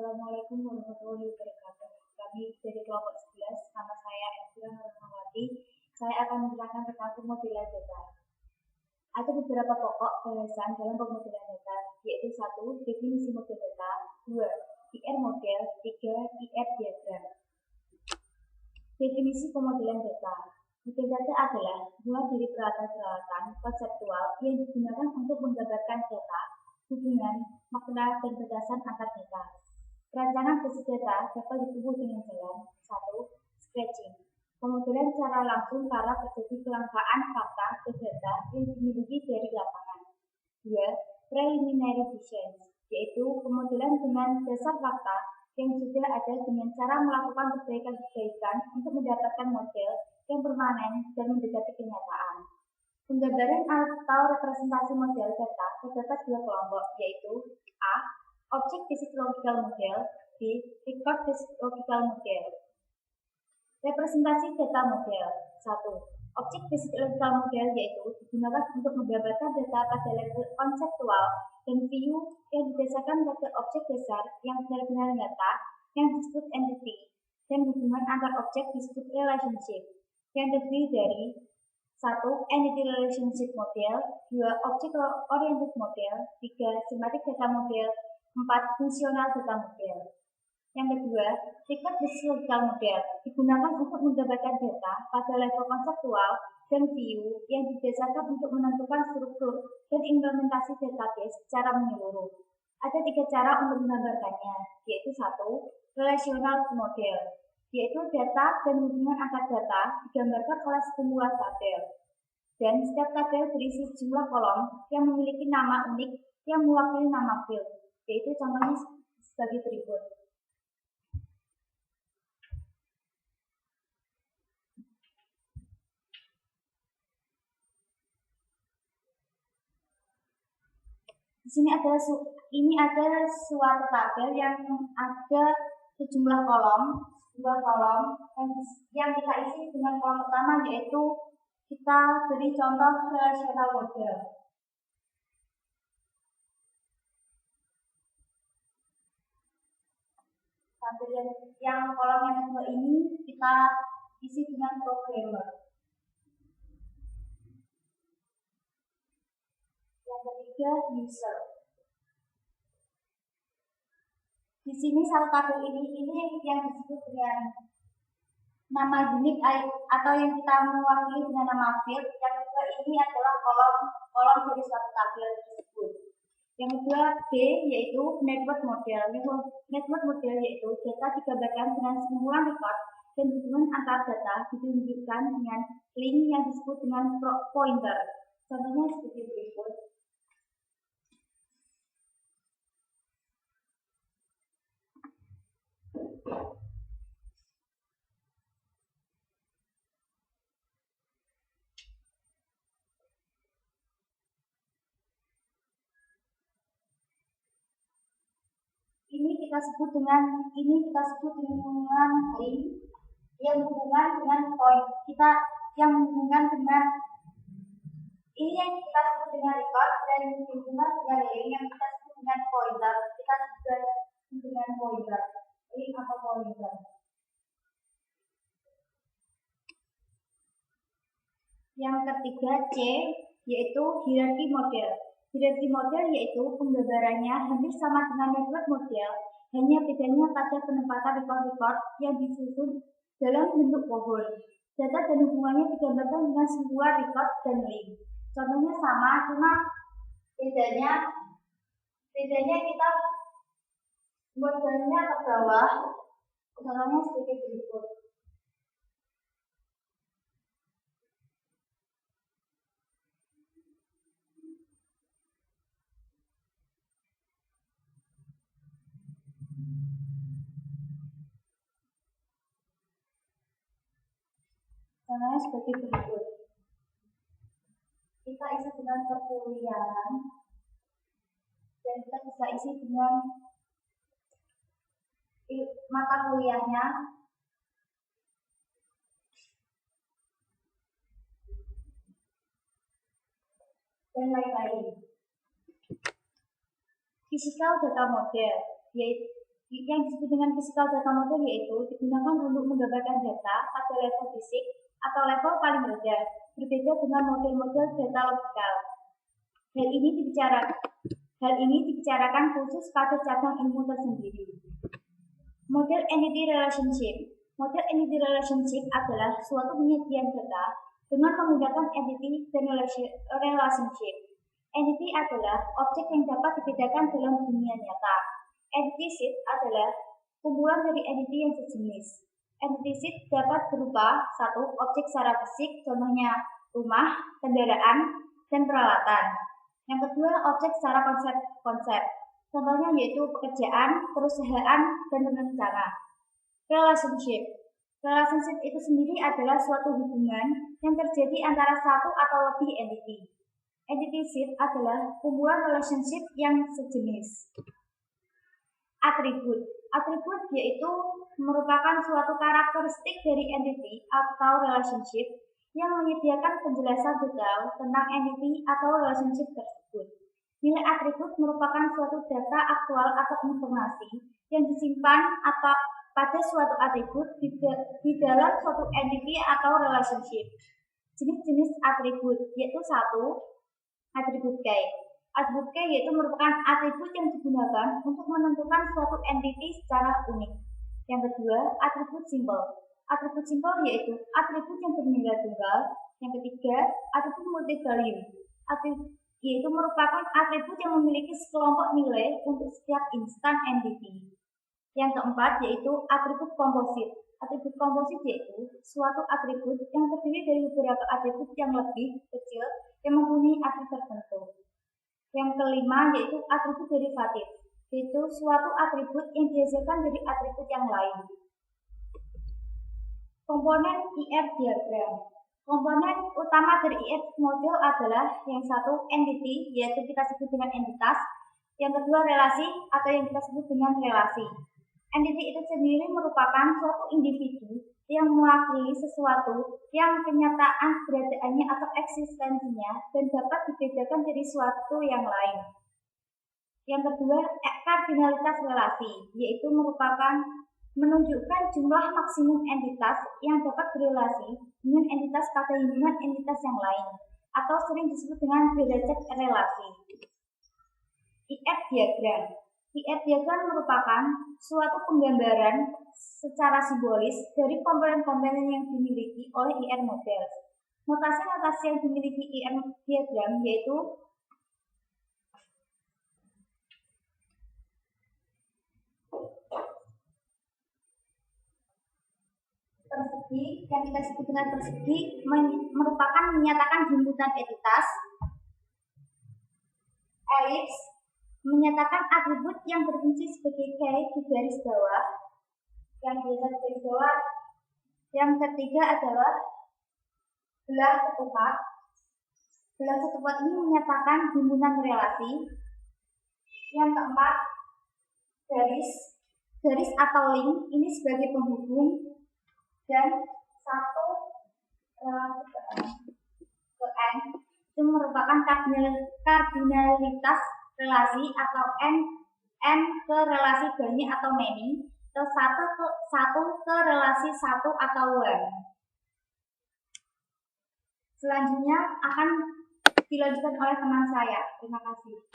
Assalamualaikum warahmatullahi wabarakatuh. Kami dari kelompok 11, nama saya Elvira Nurmawati. Saya akan menerangkan tentang pemodelan data. Ada beberapa pokok bahasan dalam pemodelan data, yaitu 1. Definisi model data, 2. IR model, 3. IR diagram. Definisi pemodelan data. Model data adalah buah dari peralatan-peralatan konseptual yang digunakan untuk menggambarkan data, hubungan, makna, dan batasan antar data. Perancangan basis data dapat ditempuh dengan jalan 1. Scratching, pemodelan secara langsung karena terjadi kelangkaan fakta dan data yang dimiliki dari lapangan. 2. Preliminary vision, yaitu pemodelan dengan dasar fakta yang sudah ada dengan cara melakukan perbaikan-perbaikan untuk mendapatkan model yang permanen dan mendekati kenyataan. Penggambaran atau representasi model data terdapat dua kelompok, yaitu A. Object Based Logical Model, B. Record Based Logical Model. Representasi data model 1. Object Based Logical Model yaitu digunakan untuk menggambarkan data pada level konseptual dan view yang didasarkan pada objek dasar yang benar-benar nyata yang disebut entity, dan hubungan antar objek disebut relationship yang terdiri dari 1. Entity Relationship Model, 2. Object Oriented Model, 3. Semantic Data Model, 4. Fungsional Data Model. Yang kedua, Record Based Logical Model digunakan untuk menggambarkan data pada level konseptual dan view yang didasarkan untuk menentukan struktur dan implementasi database secara menyeluruh. Ada 3 cara untuk menggambarkannya, yaitu 1. Relational Model, yaitu data dan hubungan antar data digambarkan oleh sekumpulan tabel, dan setiap tabel berisi sejumlah kolom yang memiliki nama unik yang mewakili nama field, yaitu contohnya sebagai berikut. Di sini ada suatu tabel yang ada sejumlah kolom, yang kita isi dengan kolom pertama, yaitu kita beri contoh relational model. Tabel yang kolom yang kedua ini kita isi dengan programmer. Yang ketiga user. Di sini satu tabel ini yang disebut dengan nama unik atau yang kita mewakili dengan nama field. Yang kedua ini adalah kolom dari suatu tabel tersebut. Yang kedua B yaitu network model. Network model yaitu data digambarkan dengan sekumpulan record dan hubungan antar data ditunjukkan dengan link yang disebut dengan pointer. Contohnya seperti berikut. Ini kita sebut dengan link yang hubungan dengan point. Yang kita sebut dengan record dan hubungan dengan link yang kita sebut dengan pointer. Kita sebut dengan pointer. Link atau pointer. Yang ketiga C yaitu hierarchy model. Hierarchy model yaitu penggambarannya hampir sama dengan network model, hanya bedanya pada penempatan record-record yang disusun dalam bentuk pohon. Data dan hubungannya digambarkan dengan sebuah record dan link. Contohnya sama, cuma bedanya kita modelnya ke bawah. Contohnya seperti berikut. Contohnya seperti berikut. Kita isi dengan perkuliahan dan kita bisa isi dengan mata kuliahnya dan lain-lain. Physical data model Yang disebut dengan physical data model yaitu digunakan untuk menggambarkan data pada level fisik atau level paling rendah, berbeda dengan model-model data logikal. Hal ini dibicarakan khusus pada cabang ilmu tersendiri. Model entity relationship. Model entity relationship adalah suatu penyajian data dengan menggunakan entity dan relationship. Entity adalah objek yang dapat dibedakan dalam dunia nyata. Entity set adalah kumpulan dari entity yang sejenis. Entity set dapat berupa satu objek secara fisik, contohnya rumah, kendaraan, dan peralatan. Yang kedua, objek secara konsep, contohnya yaitu pekerjaan, perusahaan, dan rencana. Relationship. Relationship itu sendiri adalah suatu hubungan yang terjadi antara satu atau lebih entity. Entity set adalah kumpulan relationship yang sejenis. Atribut. Atribut yaitu merupakan suatu karakteristik dari entity atau relationship yang menyediakan penjelasan detail tentang entity atau relationship tersebut. Nilai atribut merupakan suatu data aktual atau informasi yang disimpan atau pada suatu atribut di dalam suatu entity atau relationship. Jenis-jenis atribut yaitu satu, atribut key. Atribut key yaitu merupakan atribut yang digunakan untuk menentukan suatu entity secara unik. Yang kedua, atribut simple. Atribut simple yaitu atribut yang bernilai tunggal. Yang ketiga, atribut multi-value. Yaitu merupakan atribut yang memiliki sekelompok nilai untuk setiap instan entity. Yang keempat yaitu atribut komposit. Atribut komposit yaitu suatu atribut yang terdiri dari beberapa atribut yang lebih kecil yang mempunyai arti tertentu. Yang kelima yaitu atribut derivatif, yaitu suatu atribut yang dihasilkan dari atribut yang lain. Komponen IR diagram. Komponen utama dari IR model adalah yang satu entity, yaitu kita sebut dengan entitas. Yang kedua relasi atau yang kita sebut dengan relasi. Entity itu sendiri merupakan suatu individu yang mewakili sesuatu yang kenyataan keberadaannya atau eksistensinya dan dapat dibedakan dari suatu yang lain. Yang kedua, kardinalitas relasi, yaitu merupakan menunjukkan jumlah maksimum entitas yang dapat berrelasi dengan entitas pada hubungan entitas yang lain, atau sering disebut dengan derajat relasi. IR diagram. IR diagram merupakan suatu penggambaran secara simbolis dari komponen-komponen yang dimiliki oleh IR model. Notasi-notasi yang dimiliki IR diagram yaitu persegi, yang kita sebut dengan persegi, merupakan menyatakan jemputan entitas. Elips menyatakan atribut yang berfungsi sebagai key di garis bawah. Yang biasa di garis bawah. Yang ketiga adalah belah ketupat. Belah ketupat ini menyatakan himpunan relasi. Yang keempat, garis atau link ini sebagai penghubung. Dan satu ke N itu merupakan kardinalitas relasi atau N ke relasi banyak atau many, atau satu ke relasi satu atau one. Selanjutnya akan dilanjutkan oleh teman saya. Terima kasih.